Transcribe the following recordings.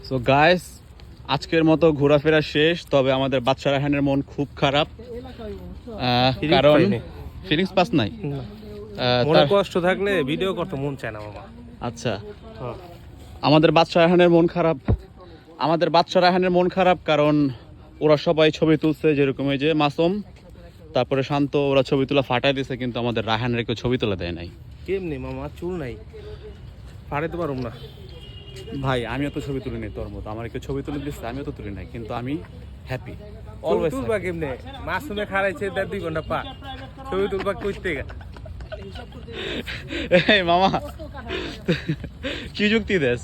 So guys, আজকের মতো ঘোরাফেরা শেষ। তবে আমাদের বাদশা রায়হানের মন খুব খারাপ, কারণ ফিলিংস পাস নাই। মনে কষ্ট থাকলে ভিডিও করতে মন চায় না মামা। আচ্ছা, আমাদের বাদশা রায়হানের মন খারাপ। আমাদের বাদশা রায়হানের মন খারাপ কারণ ওরা সবাই ছবি তুলছে, যেরকম এই যে মাসুম, তারপরে শান্ত, ওরা ছবি তোলা ফাটাই দিছে, কিন্তু আমাদের রায়হানের কেউ ছবি তোলা দেয় নাই। কেমনি মামা, চুল নাই, ফাড়াইতে পারুম না ভাই। আমিও তো ছবি তুলি নাই তোর মতো, আমার কেউ ছবি তুলে দিচ্ছে, আমিও তো তুলি নাই, কিন্তু আমি হ্যাপি অলওয়েজ। তুলবা কেমনে? মাসুমে খাড়াইছে 1.5 ঘন্টা পা, ছবি তুলবা কইতে গা। এই মামা, কি যুক্তি দেশ?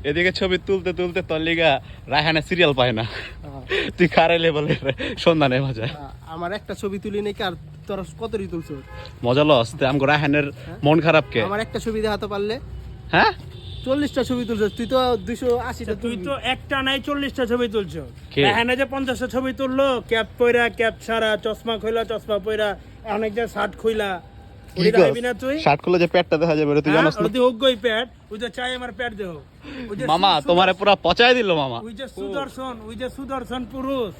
এদিকে ছবি তুলতে তুলতে তোর লিগা রায়হানের সিরিয়াল পায় না, তুই খারাইলে বলে সন্ধানে মজা। আমার একটা ছবি তুলি নাই, কার তোরা কতরি তুলছো? মজা লস আমগো রায়হানের মন খারাপ কে? আমার একটা ছবি দেখাতে পারলে। হ্যাঁ, 40টা ছবি তুলছো তুই, তো 280টা। তুই তো একটা নাই 40টা ছবি তুলছো। কে? এখানে যে 50টা ছবি তুললো, ক্যাপ পয়রা, ক্যাপ ছাড়া, চশমা খইলা, চশমা পয়রা, অনেক যে শার্ট খুইলা, ওই দাইবি না তুই? শার্ট খুলে যে পেটটা দেখা যাবে তুই জানোস না? ওই যে হোগই প্যাড, ওই যে চাই আমার প্যাড দেও। ওই যে মামা তোমারে পুরা পচাই দিল মামা। ওই যে সুদর্শন, ওই যে সুদর্শন পুরুষ,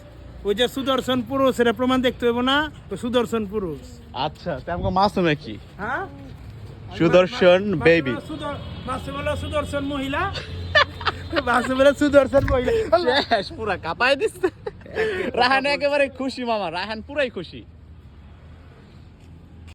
ওই যে সুদর্শন পুরুষ, এটা প্রমাণ দেখতে হইব না? ওই সুদর্শন পুরুষ। আচ্ছা, তে আমগো মাসুমে কি? হ্যাঁ, সুদর্শন বেবি। মাসুম হলো সুদর্শন মহিলা, মাসুম হলো সুদর্শন মহিলা। শেষ, পুরা কাঁপাই দিচ্ছে। রায়হান একেবারে খুশি মামা, রায়হান পুরাই খুশি।